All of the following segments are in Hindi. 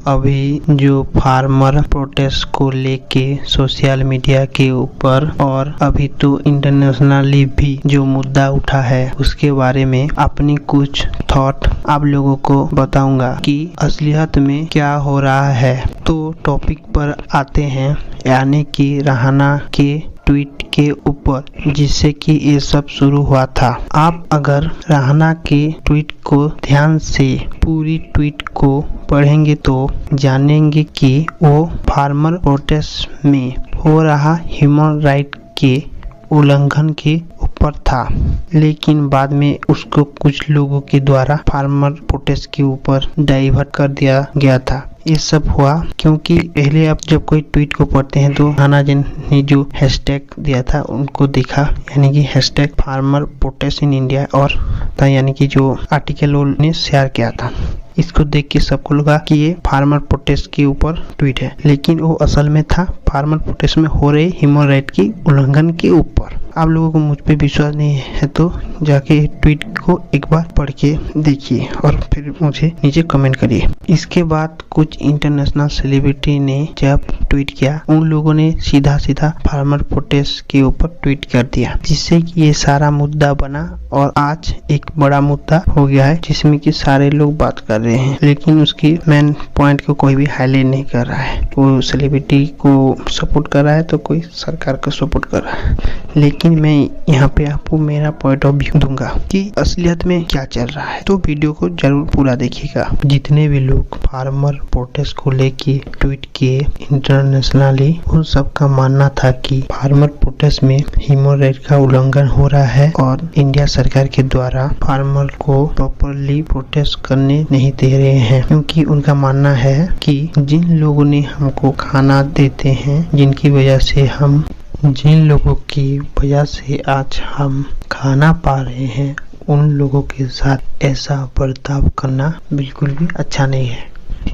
अभी जो फार्मर प्रोटेस्ट को लेके सोशल मीडिया के ऊपर और अभी तो इंटरनेशनली भी जो मुद्दा उठा है उसके बारे में अपनी कुछ थॉट आप लोगों को बताऊंगा कि असलियत में क्या हो रहा है। तो टॉपिक पर आते हैं, यानी कि रहाना के ट्वीट के ऊपर जिससे कि ये सब शुरू हुआ था। आप अगर रहाना के ट्वीट को ध्यान से पूरी ट्वीट को पढ़ेंगे तो जानेंगे कि वो फार्मर प्रोटेस्ट में हो रहा ह्यूमन राइट के उल्लंघन के ऊपर था, लेकिन बाद में उसको कुछ लोगों के द्वारा फार्मर प्रोटेस्ट के ऊपर डाइवर्ट कर दिया गया था। ये सब हुआ क्योंकि पहले आप जब कोई ट्वीट को पढ़ते हैं तो रहाना जी ने जो हैशटैग दिया था उनको देखा, यानी कि hashtag farmer protest in India, और था यानी कि जो आर्टिकल उन्होंने शेयर किया था, इसको देख के सबको लगा कि ये फार्मर प्रोटेस्ट के ऊपर ट्वीट है, लेकिन वो असल में था फार्मर प्रोटेस्ट में हो रहे ह्यूमन राइट की उल्लंघन के ऊपर। आप लोगों को मुझ पे विश्वास नहीं है तो जाके ट्वीट को एक बार पढ़ के देखिए और फिर मुझे नीचे कमेंट करिए। इसके बाद कुछ इंटरनेशनल सेलिब्रिटी ने जब ट्वीट किया, उन लोगों ने सीधा सीधा फार्मर प्रोटेस्ट के ऊपर ट्वीट कर दिया, जिससे कि ये सारा मुद्दा बना और आज एक बड़ा मुद्दा हो गया है जिसमें कि सारे लोग बात कर रहे हैं, लेकिन उसकी मेन पॉइंट को कोई भी हाईलाइट नहीं कर रहा है। वो सेलिब्रिटी को सपोर्ट कर रहा है तो कोई सरकार को सपोर्ट कर रहा है, लेकिन मैं यहाँ पे आपको मेरा पॉइंट ऑफ व्यू दूंगा कि असलियत में क्या चल रहा है। तो वीडियो को जरूर पूरा देखिएगा। जितने भी लोग फार्मर प्रोटेस्ट को लेके ट्वीट किए इंटरनेशनली, उन सब का मानना था कि फार्मर प्रोटेस्ट में ह्यूमन राइट का उल्लंघन हो रहा है और इंडिया सरकार के द्वारा फार्मर को प्रॉपरली प्रोटेस्ट करने नहीं दे रहे हैं, क्योंकि उनका मानना है कि जिन लोगों ने हमको खाना देते हैं, जिन लोगों की वजह से आज हम खाना पा रहे हैं, उन लोगों के साथ ऐसा बर्ताव करना बिल्कुल भी अच्छा नहीं है,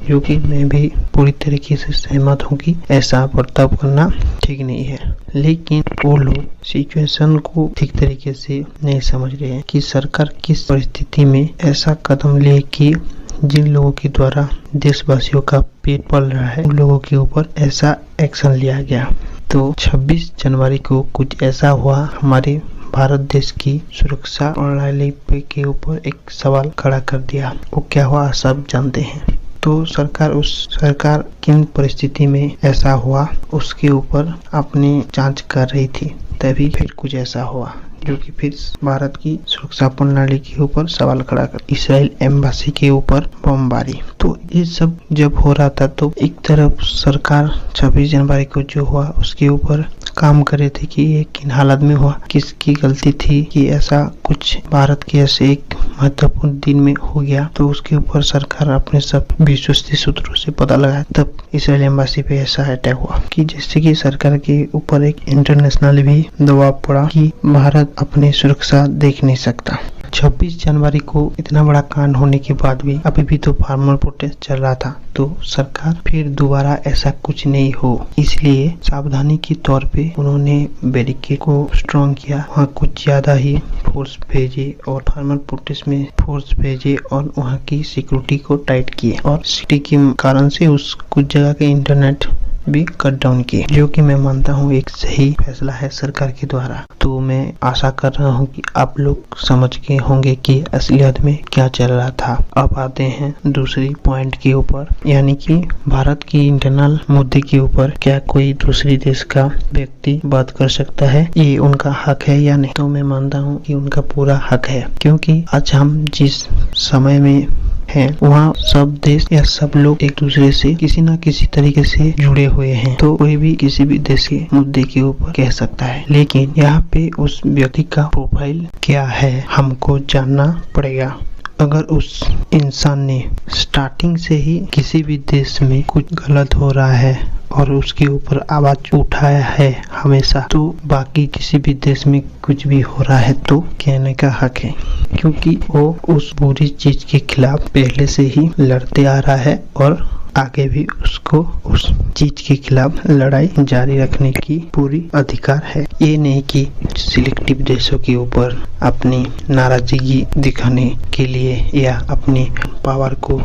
जो कि मैं भी पूरी तरीके से सहमत हूँ कि ऐसा बर्ताव करना ठीक नहीं है। लेकिन वो लोग सिचुएशन को ठीक तरीके से नहीं समझ रहे हैं कि सरकार किस परिस्थिति में ऐसा कदम ले कि जिन लोगों के द्वारा देशवासियों का पेट पल रहा है, उन लोगों के ऊपर ऐसा एक्शन लिया गया। तो 26 जनवरी को कुछ ऐसा हुआ, हमारे भारत देश की सुरक्षा प्रणाली के ऊपर एक सवाल खड़ा कर दिया। वो क्या हुआ सब जानते हैं। तो सरकार किन परिस्थिति में ऐसा हुआ उसके ऊपर अपनी जांच कर रही थी, तभी फिर कुछ ऐसा हुआ जो कि फिर भारत की सुरक्षा प्रणाली के ऊपर सवाल खड़ा कर इजराइल एम्बासी के ऊपर बमबारी। तो ये सब जब हो रहा था तो एक तरफ सरकार 26 जनवरी को जो हुआ उसके ऊपर काम कर रहे थे कि ये किन हालत में हुआ, किसकी गलती थी कि ऐसा कुछ भारत के ऐसे एक महत्वपूर्ण दिन में हो गया। तो उसके ऊपर सरकार अपने सब विश्वसनीय सूत्रों से पता लगाया, तब इजराइल एम्बासी पे ऐसा अटैक हुआ कि जिससे कि सरकार के ऊपर एक इंटरनेशनल भी दबाव पड़ा कि भारत अपनी सुरक्षा देख नहीं सकता। 26 जनवरी को इतना बड़ा कांड होने के बाद भी अभी भी तो फार्मर प्रोटेस्ट चल रहा था, तो सरकार फिर दोबारा ऐसा कुछ नहीं हो इसलिए सावधानी के तौर पे उन्होंने बैरिकेड को स्ट्रॉन्ग किया, वहाँ कुछ ज्यादा ही फोर्स भेजे और फार्मर प्रोटेस्ट में फोर्स भेजे और वहाँ की सिक्योरिटी को टाइट किए और सिटी के कारण से उस कुछ जगह के इंटरनेट भी कट डाउन किए, जो कि मैं मानता हूँ एक सही फैसला है सरकार के द्वारा। तो मैं आशा कर रहा हूँ कि आप लोग समझ के होंगे कि असलियत में क्या चल रहा था। अब आते हैं दूसरी पॉइंट के ऊपर, यानी कि भारत की इंटरनल मुद्दे के ऊपर क्या कोई दूसरी देश का व्यक्ति बात कर सकता है, ये उनका हक है या नहीं। तो मैं मानता हूँ कि उनका पूरा हक है, क्योंकि आज हम जिस समय में हैं वहाँ सब देश या सब लोग एक दूसरे से किसी न किसी तरीके से जुड़े हुए हैं, तो कोई भी किसी भी देश के मुद्दे के ऊपर कह सकता है। लेकिन यहाँ पे उस व्यक्ति का प्रोफाइल क्या है हमको जानना पड़ेगा। अगर उस इंसान ने स्टार्टिंग से ही किसी भी देश में कुछ गलत हो रहा है और उसके ऊपर आवाज उठाया है हमेशा, तो बाकी किसी भी देश में कुछ भी हो रहा है तो कहने का हक है, क्योंकि वो उस बुरी चीज के खिलाफ पहले से ही लड़ते आ रहा है और आगे भी उसको उस चीज के खिलाफ लड़ाई जारी रखने की पूरी अधिकार है। ये नहीं कि सिलेक्टिव देशों के ऊपर अपनी नाराजगी दिखाने के लिए या अपनी पावर को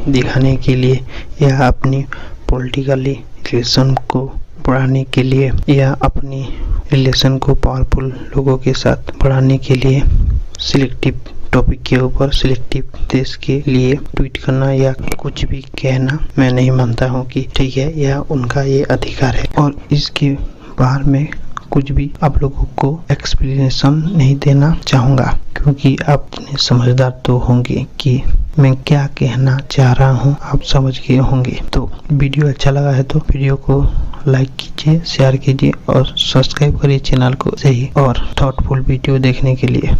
दिखाने के लिए या अपनी पॉलिटिकली रिलेशन को बढ़ाने के लिए या अपनी रिलेशन को पावरफुल लोगों के साथ बढ़ाने के लिए सिलेक्टिव टॉपिक के ऊपर सिलेक्टिव देश के लिए ट्वीट करना या कुछ भी कहना मैं नहीं मानता हूँ कि ठीक है, यह उनका ये अधिकार है। और इसके बाहर में कुछ भी आप लोगों को एक्सप्लेनेशन नहीं देना चाहूँगा, क्योंकि आप समझदार तो होंगे कि मैं क्या कहना चाह रहा हूँ, आप समझ गए होंगे। तो वीडियो अच्छा लगा है तो वीडियो को लाइक कीजिए, शेयर कीजिए और सब्सक्राइब करिए चैनल को सही और थॉटफुल वीडियो देखने के लिए।